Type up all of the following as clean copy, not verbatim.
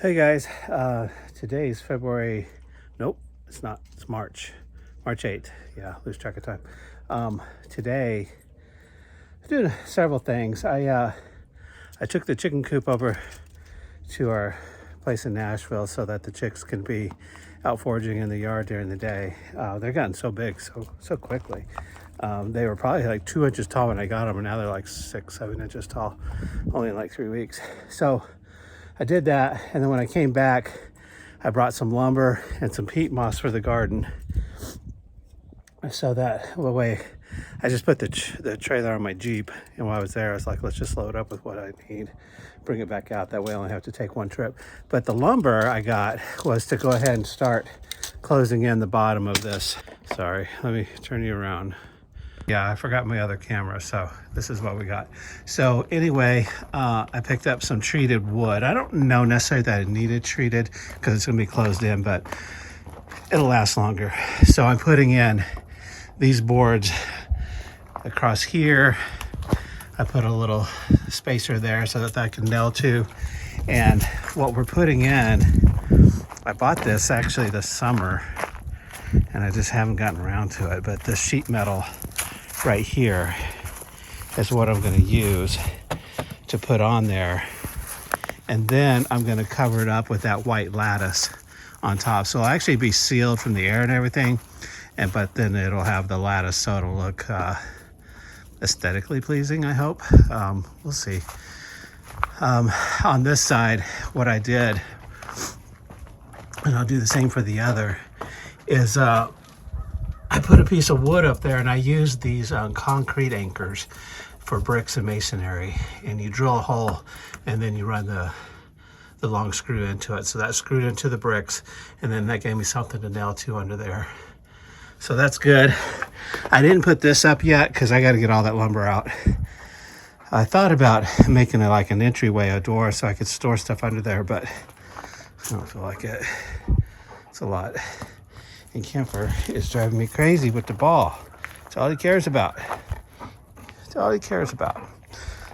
Hey guys, today's February. Nope, it's not. It's March 8th. Yeah, lose track of time. Today, I'm doing several things. I took the chicken coop over to our place in Nashville so that the chicks can be out foraging in the yard during the day. They're gotten so big so quickly. They were probably like 2 inches tall when I got them, and now they're like 6, 7 inches tall, only in like 3 weeks. So I did that, and then when I came back, I brought some lumber and some peat moss for the garden. So that way, I just put the trailer on my Jeep, and while I was there, I was like, let's just load up with what I need, bring it back out. That way I only have to take one trip. But the lumber I got was to go ahead and start closing in the bottom of this. Sorry, let me turn you around. Yeah, I forgot my other camera, so this is what we got. So anyway, I picked up some treated wood. I don't know necessarily that it needed treated because it's gonna be closed in, but it'll last longer. So I'm putting in these boards across here. I put a little spacer there so that I can nail to. And what we're putting in, I bought this actually this summer, and I just haven't gotten around to it, but this sheet metal right here is what I'm going to use to put on there, and then I'm going to cover it up with that white lattice on top, so it'll actually be sealed from the air and everything, but then it'll have the lattice, so it'll look aesthetically pleasing, I hope. We'll see. On this side, what I did, and I'll do the same for the other, is I put a piece of wood up there, and I used these concrete anchors for bricks and masonry, and you drill a hole and then you run the long screw into it. So that's screwed into the bricks, and then that gave me something to nail to under there. So that's good. I didn't put this up yet because I got to get all that lumber out. I thought about making it like an entryway, a door, so I could store stuff under there, but I don't feel like it. It's a lot. And Kemper is driving me crazy with the ball. That's all he cares about. That's all he cares about.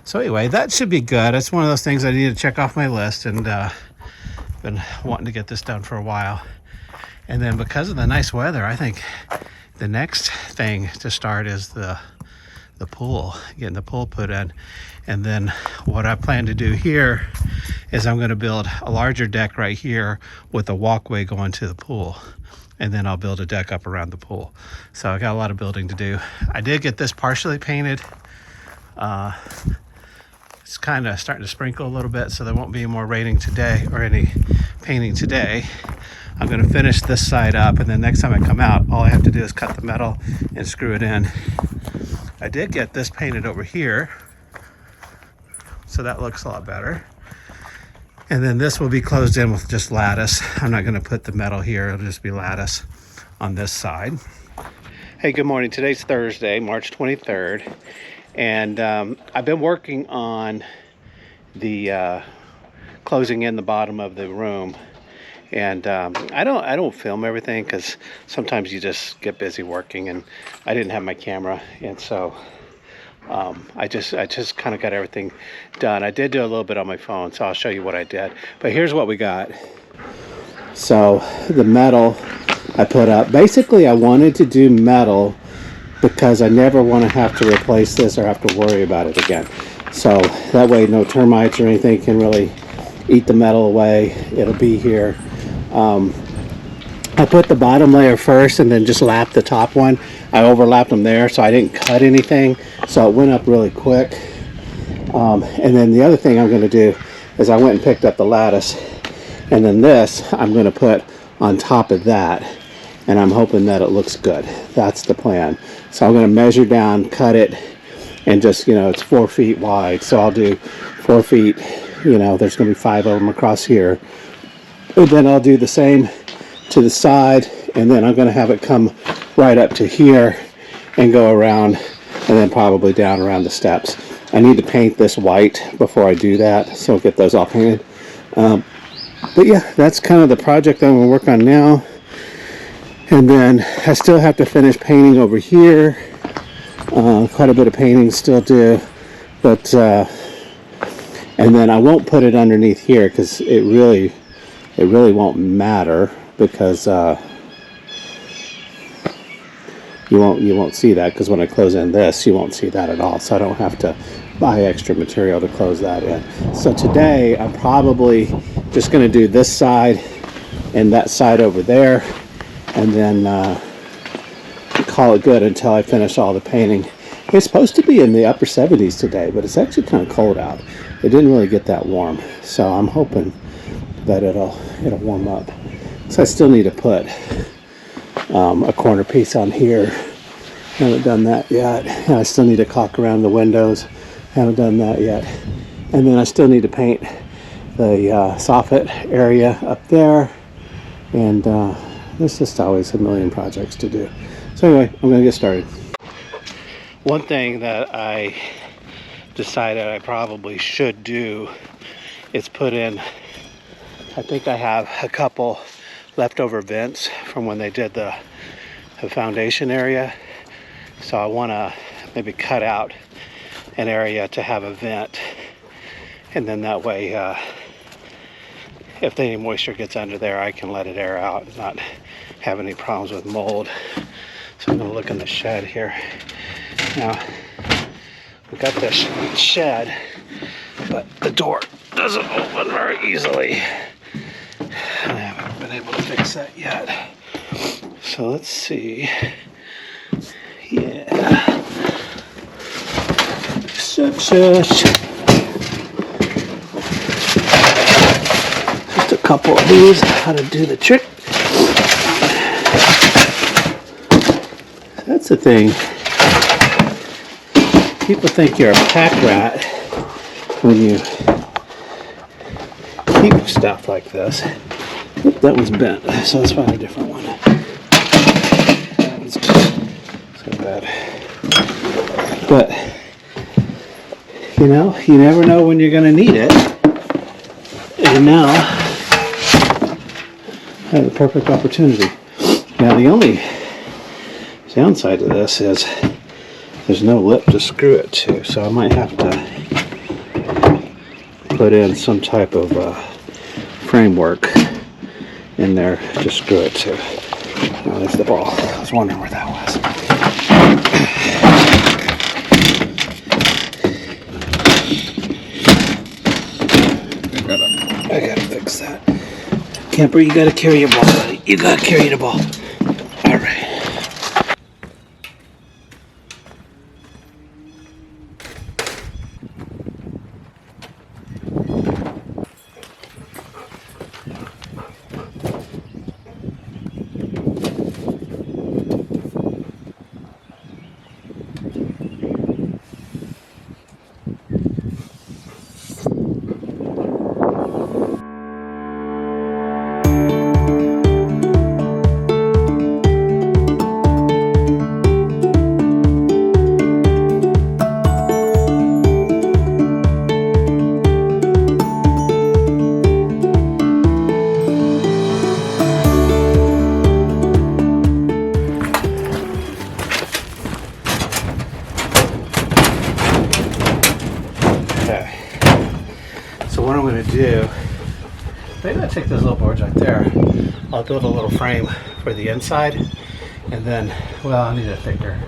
So anyway, that should be good. It's one of those things I need to check off my list, and been wanting to get this done for a while. And then because of the nice weather, I think the next thing to start is the pool, getting the pool put in. And then what I plan to do here is I'm going to build a larger deck right here with a walkway going to the pool. And then I'll build a deck up around the pool. So I got a lot of building to do. I did get this partially painted. It's kind of starting to sprinkle a little bit, so there won't be more raining today or any painting today. I'm gonna finish this side up, and then next time I come out, all I have to do is cut the metal and screw it in. I did get this painted over here, so that looks a lot better. And then this will be closed in with just lattice. I'm not gonna put the metal here, it'll just be lattice on this side. Hey, good morning. Today's Thursday, March 23rd. And I've been working on the closing in the bottom of the room. And I don't film everything because sometimes you just get busy working, and I didn't have my camera, and so I just kind of got everything done. I did do a little bit on my phone, so I'll show you what I did. But here's what we got. So the metal I put up. Basically, I wanted to do metal because I never want to have to replace this or have to worry about it again. So that way no termites or anything can really eat the metal away. It'll be here. I put the bottom layer first and then just lapped the top one. I overlapped them there, so I didn't cut anything, so it went up really quick. And then the other thing I'm going to do is I went and picked up the lattice, and then this I'm going to put on top of that, and I'm hoping that it looks good. That's the plan. So I'm going to measure down, cut it, and just, it's 4 feet wide, so I'll do 4 feet. There's going to be 5 of them across here, and then I'll do the same to the side, and then I'm going to have it come right up to here and go around, and then probably down around the steps. I need to paint this white before I do that, so I'll get those all painted. But yeah, that's kind of the project I'm going to work on now. And then I still have to finish painting over here. Quite a bit of painting still due, but and then I won't put it underneath here because it really it really won't matter because you won't see that, because when I close in this, you won't see that at all. So I don't have to buy extra material to close that in. So today I'm probably just going to do this side and that side over there, and then call it good until I finish all the painting. It's supposed to be in the upper 70s today, but it's actually kind of cold out. It didn't really get that warm, so I'm hoping that it'll warm up. So I still need to put a corner piece on here. Haven't done that yet. And I still need to caulk around the windows. Haven't done that yet. And then I still need to paint the soffit area up there. And there's just always a million projects to do. So anyway, I'm going to get started. One thing that I decided I probably should do is put in, I think I have a couple leftover vents from when they did the foundation area. So I want to maybe cut out an area to have a vent, and then that way if any moisture gets under there, I can let it air out and not have any problems with mold. So I'm going to look in the shed here. Now, we got this shed, but the door doesn't open very easily. I haven't been able to fix that yet. So let's see. Yeah. Success. Just a couple of these, how to do the trick. That's the thing. People think you're a pack rat when you keep stuff like this. Oop, that one's bent, so let's find a different one. That one's so bad. But, you know, you never know when you're going to need it. And now, I have the perfect opportunity. Now, the only downside to this is there's no lip to screw it to, so I might have to put in some type of framework in there to screw it to. Oh, there's the ball. I was wondering where that was. I gotta fix that. Camper, you gotta carry your ball, buddy. You gotta carry the ball. All right. What I'm going to do, maybe I'll take those little boards right there. I'll build a little frame for the inside, and then, well, I need a thicker.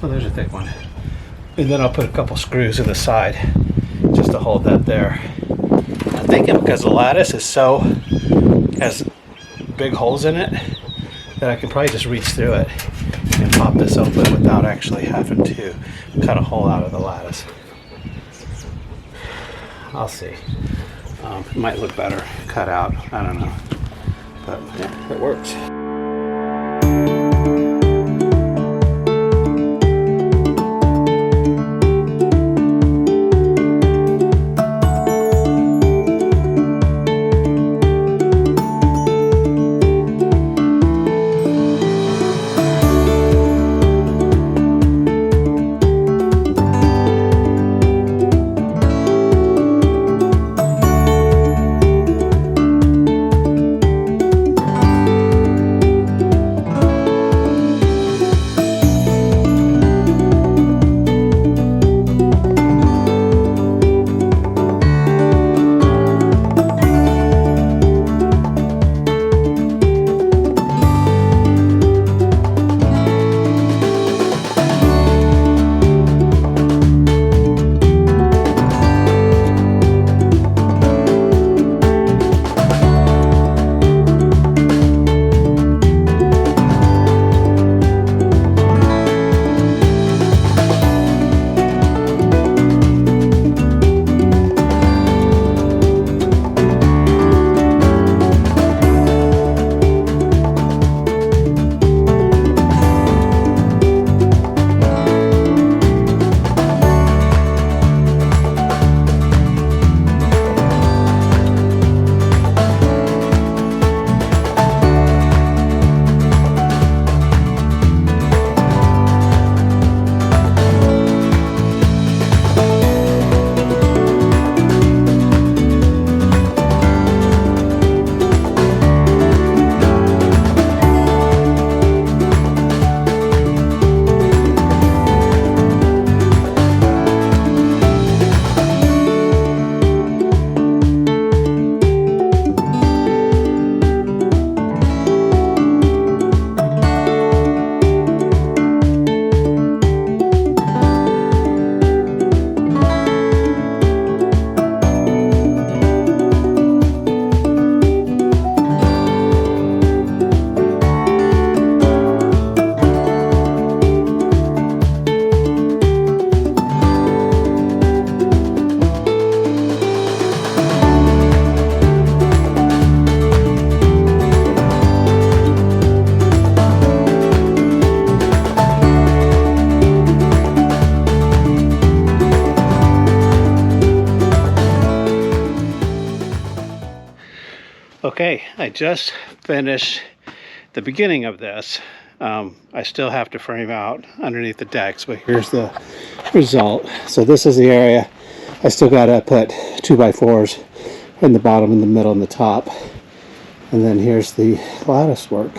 Oh, there's a thick one. And then I'll put a couple screws in the side just to hold that there. I'm thinking because the lattice has big holes in it, that I can probably just reach through it and pop this open without actually having to cut a hole out of the lattice. I'll see. It might look better cut out. I don't know. But yeah, it works. Okay, I just finished the beginning of this. I still have to frame out underneath the decks, but here's the result. So this is the area. I still got to put 2x4s in the bottom, in the middle, and the top. And then here's the lattice work.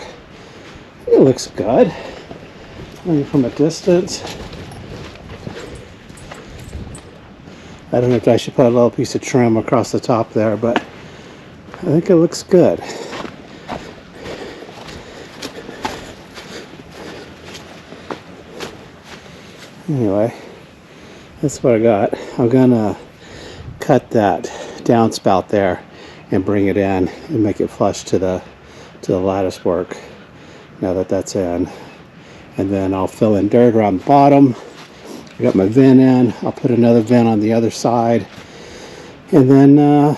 It looks good. I mean, from a distance. I don't know if I should put a little piece of trim across the top there, but I think it looks good. Anyway, that's what I got. I'm gonna cut that downspout there and bring it in and make it flush to the lattice work now that that's in. And then I'll fill in dirt around the bottom. I got my vent in. I'll put another vent on the other side. And then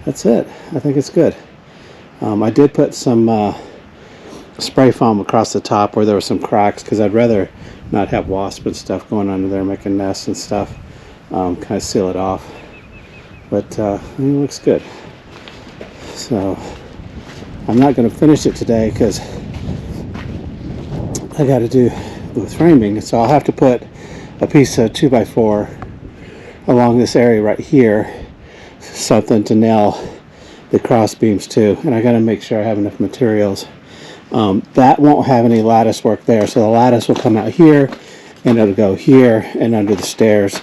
that's it. I think it's good. I did put some spray foam across the top where there were some cracks because I'd rather not have wasp and stuff going under there making nests and stuff. Kind of seal it off. But I mean, it looks good. So I'm not going to finish it today because I got to do the framing. So I'll have to put a piece of 2x4 along this area right here, something to nail the cross beams to. And I got to make sure I have enough materials. That won't have any lattice work there, so the lattice will come out here and it'll go here and under the stairs.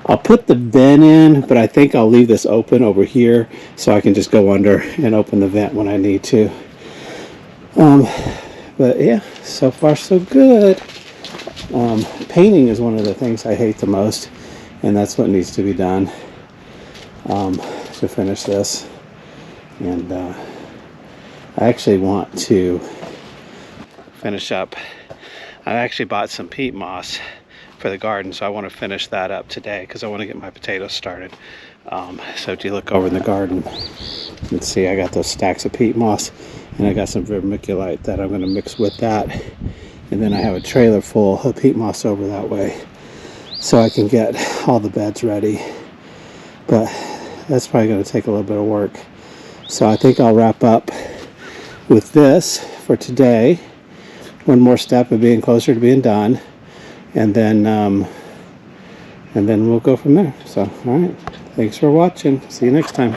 I'll put the vent in, but I think I'll leave this open over here so I can just go under and open the vent when I need to. But yeah, so far so good. Painting is one of the things I hate the most, and that's what needs to be done to finish this. And I actually want to finish up. I actually bought some peat moss for the garden, so I want to finish that up today because I want to get my potatoes started. So if you look over in the garden, you can see I got those stacks of peat moss, and I got some vermiculite that I'm going to mix with that, and then I have a trailer full of peat moss over that way so I can get all the beds ready. But that's probably going to take a little bit of work, so I think I'll wrap up with this for today. One more step of being closer to being done, and then we'll go from there. So all right, thanks for watching. See you next time.